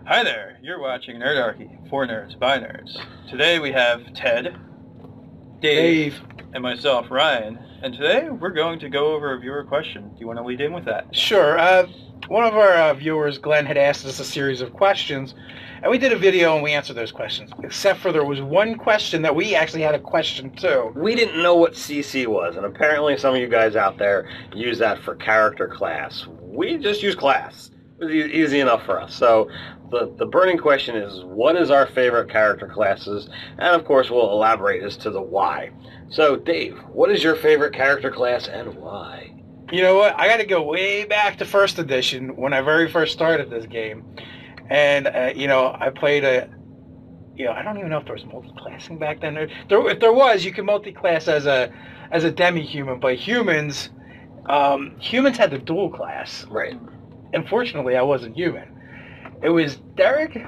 Hi there, you're watching Nerdarchy, for nerds, by nerds. Today we have Ted, Dave, and myself, Ryan. And today we're going to go over a viewer question. Do you want to lead in with that? Sure. One of our viewers, Glenn, had asked us a series of questions, and we did a video and we answered those questions. Except for there was one question that we actually had a question too. We didn't know what CC was, and apparently some of you guys out there use that for character class. We just use class. It was easy enough for us. So the burning question is, what is our favorite character classes? And of course we'll elaborate as to the why. So Dave, what is your favorite character class and why? You know what? I got to go way back to first edition when I very first started this game. And, I played I don't even know if there was multi-classing back then. If there was, you could multi-class as a demi-human, but humans had the dual class. Right. Unfortunately, I wasn't human. It was Derek's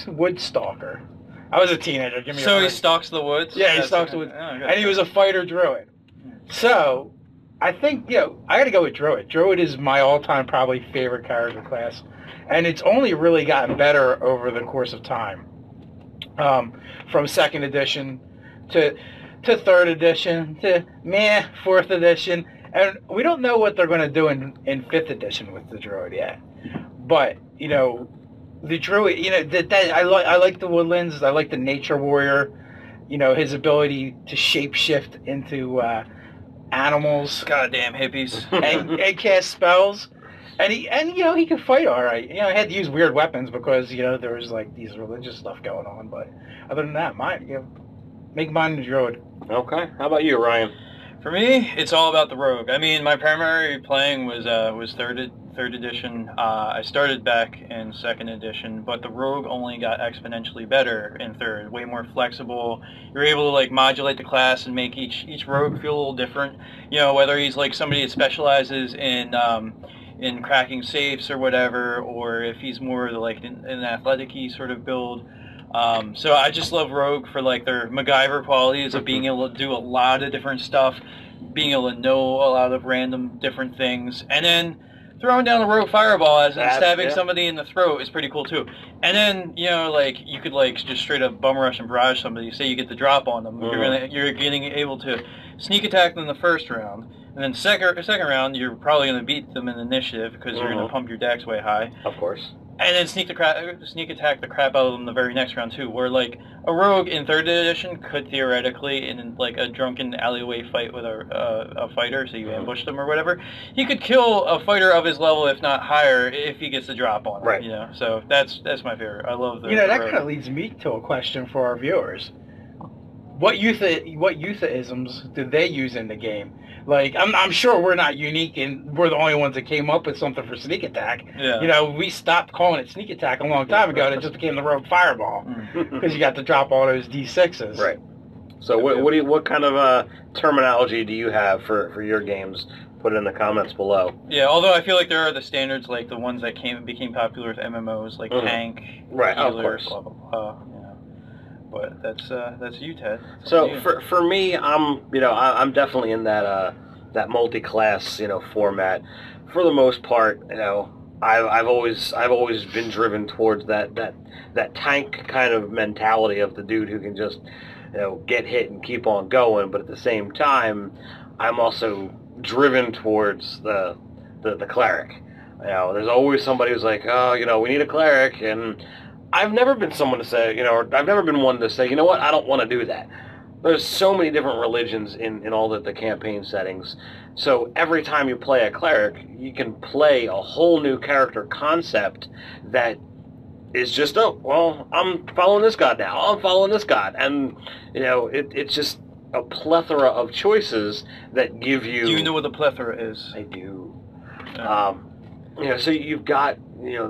Woodstalker. I was a teenager. Give me So he stalks the woods? Yeah, he stalks the woods. And he was a fighter druid. So, I think, I gotta go with druid. Druid is my all-time probably favorite character class. And it's only really gotten better over the course of time. From second edition to third edition to fourth edition. And we don't know what they're going to do in fifth edition with the druid yet. But, the druid, I like the woodlands. I like the nature warrior. His ability to shapeshift into animals. Goddamn hippies. and cast spells. And he can fight all right. He had to use weird weapons because, there was like these religious stuff going on. But other than that, make mine the druid. Okay. How about you, Ryan? For me, it's all about the rogue. I mean, my primary playing was third edition. I started back in second edition, but the rogue only got exponentially better in third. Way more flexible. You're able to modulate the class and make each rogue feel a little different. Whether he's like somebody that specializes in cracking safes or whatever, or if he's more like an athletic-y sort of build. So I just love Rogue for their MacGyver qualities of being able to do a lot of different stuff, being able to know a lot of random different things, and then throwing down the Rogue Fireball and stabbing somebody in the throat is pretty cool too. And then you could just straight up bum rush and barrage somebody. Say you get the drop on them, you're getting able to sneak attack them in the first round, and then second round you're probably going to beat them in initiative because you're going to pump your dex way high. Of course. And then sneak attack the crap out of them the very next round too. Where a rogue in third edition could theoretically, in a drunken alleyway fight with a fighter, so you ambush them or whatever, he could kill a fighter of his level, if not higher, if he gets the drop on him. Right. So that's my favorite. I love the. That kind of leads me to a question for our viewers. What euphemisms did they use in the game? I'm sure we're not unique and we're the only ones that came up with something for sneak attack. Yeah. We stopped calling it sneak attack a long time ago and it just became the rogue fireball because you got to drop all those D6s. Right. So what kind of terminology do you have for your games? Put it in the comments below. Yeah, although I feel like there are the standards, the ones that became popular with MMOs, tank, right, healer, of course. blah blah blah. But that's you, Ted. So for me, I'm definitely in that multi-class format. For the most part, I've always been driven towards that tank kind of mentality of the dude who can just get hit and keep on going. But at the same time, I'm also driven towards the cleric. There's always somebody who's like, oh, we need a cleric, and I've never been someone to say, I've never been one to say, you know what, I don't want to do that. There's so many different religions in all the campaign settings. So every time you play a cleric, you can play a whole new character concept that is just, I'm following this god now. I'm following this god. And, it's just a plethora of choices that give you... Do you know what a plethora is? I do. So you've got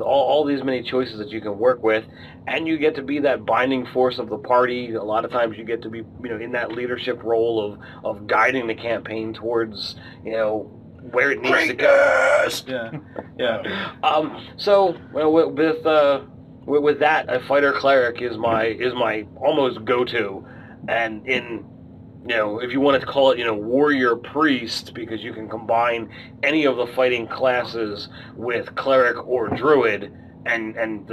all these many choices that you can work with, and you get to be that binding force of the party. A lot of times you get to be in that leadership role of guiding the campaign towards where it needs to go. Yeah. So with that, a fighter cleric is my almost go-to, and in if you wanted to call it, warrior priest, because you can combine any of the fighting classes with cleric or druid, and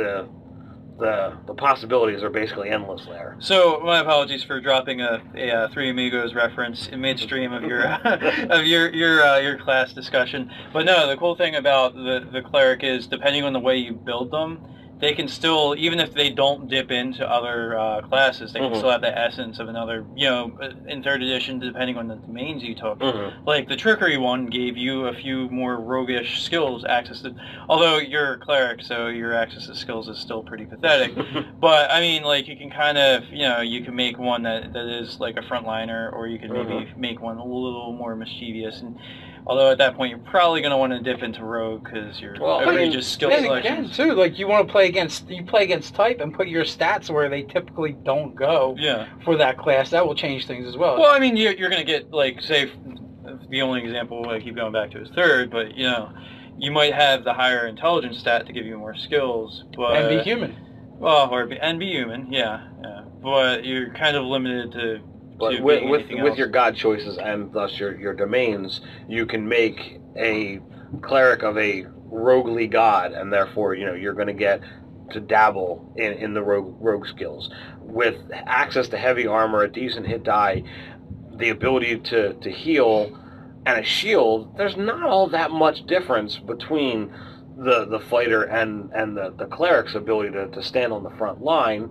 the possibilities are basically endless there. So my apologies for dropping a Three Amigos reference in midstream of your of your class discussion. But no, the cool thing about the cleric is depending on the way you build them, they can still, even if they don't dip into other classes, they can still have the essence of another, in 3rd edition, depending on the domains you took. Like the trickery one gave you a few more roguish skills access to, although you're a cleric, so your access to skills is still pretty pathetic. But I mean, like you can kind of, you can make one that is like a frontliner, or you can maybe make one a little more mischievous. And although at that point you're probably going to want to dip into rogue because you're just skill selection. Again, too, like you want to play against type and put your stats where they typically don't go. For that class, that will change things as well. Well, I mean, you're going to get like, say, the only example I keep going back to is 3rd, but you might have the higher intelligence stat to give you more skills, but and be human. Well, and be human, yeah. But you're kind of limited to. But with your god choices and thus your domains, you can make a cleric of a roguely god, and therefore you're going to get to dabble in the rogue skills. With access to heavy armor, a decent hit die, the ability to heal, and a shield, there's not all that much difference between the fighter and the cleric's ability to stand on the front line.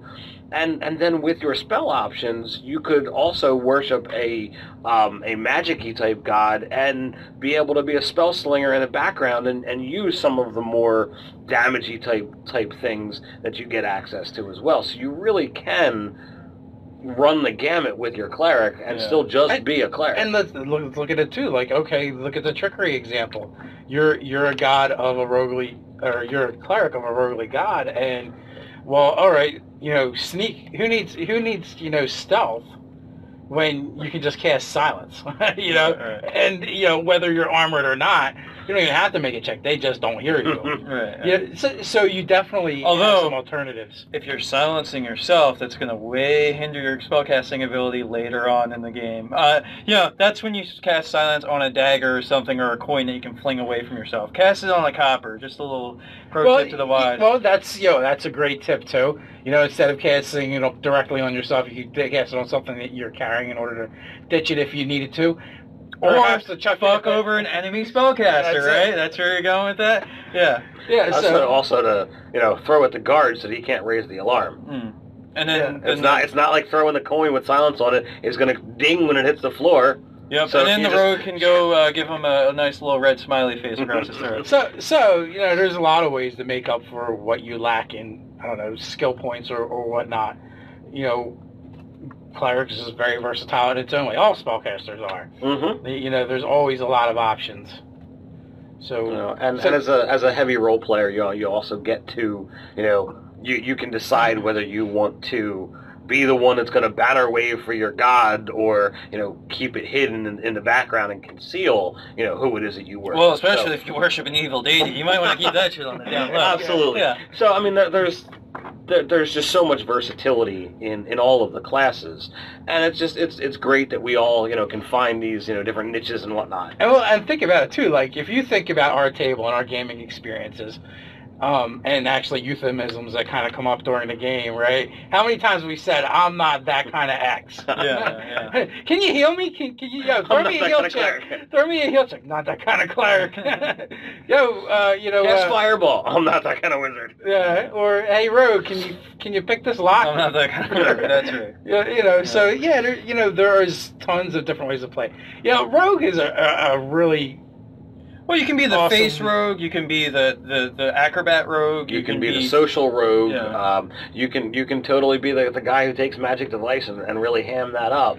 And then with your spell options, you could also worship a magic-y type god and be able to be a spell slinger in the background and use some of the more damage-y type things that you get access to as well. So you really can run the gamut with your cleric and still just be a cleric. And let's look at it too. Like, okay, look at the trickery example. You're a god of a roguely, or you're a cleric of a roguely god, and well, all right, sneak. Who needs stealth when you can just cast silence? And whether you're armored or not, you don't even have to make a check. They just don't hear you. So you definitely have some alternatives. If you're silencing yourself, that's going to way hinder your spellcasting ability later on in the game. That's when you cast silence on a dagger or something, or a coin that you can fling away from yourself. Cast it on a copper. Just a little pro tip to the wise. Well, that's a great tip too. Instead of casting directly on yourself, you can cast it on something that you're carrying in order to ditch it if you needed to. Or have to fuck over an enemy spellcaster, right? That's where you're going with that? Yeah. Also to throw at the guard so that he can't raise the alarm. And then it's not like throwing the coin with silence on it. It's going to ding when it hits the floor. Yep. So and then the rogue can go give him a nice little red smiley face across his throat. So there's a lot of ways to make up for what you lack in, I don't know, skill points or whatnot. Clerics is very versatile in its own way. All spellcasters are. There's always a lot of options. So and as a heavy role player, you also get to you can decide whether you want to be the one that's going to banner wave for your god, or keep it hidden in the background and conceal who it is that you worship. Well, especially if you worship an evil deity, you might want to keep that shit on the down low. Absolutely. Yeah. So I mean, there's just so much versatility in all of the classes, and it's great that we all can find these different niches and whatnot. And think about it too. Like if you think about our table and our gaming experiences, and actually euphemisms that kind of come up during the game, right? How many times have we said, "I'm not that kind of X"? Can you heal me? Can you throw me a heal check? Throw me a heal check. Not that kind of cleric. Cast fireball. I'm not that kind of wizard. Yeah. Or hey, rogue, can you pick this lock? I'm not that kind of wizard. That's right. So there is tons of different ways to play. Rogue is a really Well, you can be the face rogue. You can be the acrobat rogue. You can be the social rogue. Yeah. You can totally be the guy who takes magic device and really ham that up.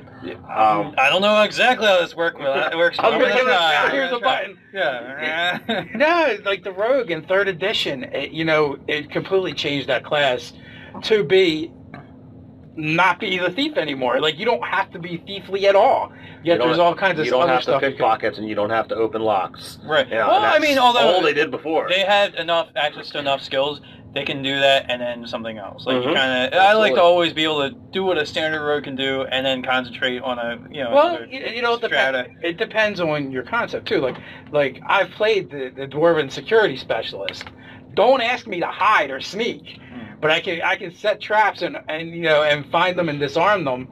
I don't know exactly how this works. It works. Here's a button. Yeah. No, like the rogue in 3rd edition, it completely changed that class to be not be the thief anymore. Like you don't have to be thiefly at all. Yet there's all kinds of other stuff. You don't have to pick pockets, and you don't have to open locks. Right. Well, I mean, although all they did before, they had enough access to enough skills, they can do that and then something else. Like you kind of, I like to always be able to do what a standard rogue can do, and then concentrate on a it depends on your concept too. Like I've played the dwarven security specialist. don't ask me to hide or sneak, but I can set traps and you know, and find them and disarm them,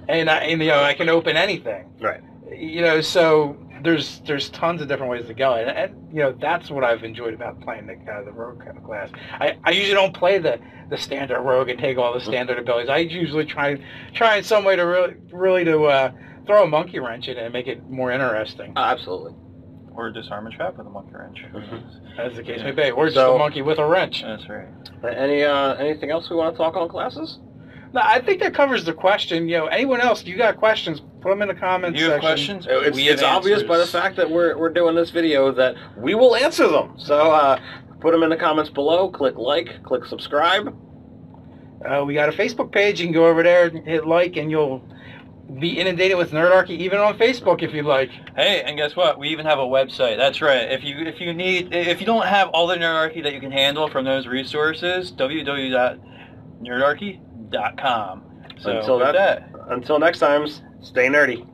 and you know, I can open anything. Right. You know, so there's tons of different ways to go, and you know, that's what I've enjoyed about playing the rogue class. I usually don't play the standard rogue and take all the standard abilities. I usually try in some way to really to throw a monkey wrench in it and make it more interesting. Absolutely. Or disarm a trap with a monkey wrench. As the case may be, or just a monkey with a wrench. That's right. Anything else we want to talk on classes? No, I think that covers the question. You know, anyone else? You got questions? Put them in the comments You have section. questions? It's obvious by the fact that we're doing this video that we will answer them. So put them in the comments below. Click like. Click subscribe. We got a Facebook page. You can go over there and hit like, and you'll be inundated with Nerdarchy, even on Facebook if you like. Hey, and guess what? We even have a website. That's right. If you don't have all the Nerdarchy that you can handle from those resources, www.nerdarchy.com. So Until next time, stay nerdy.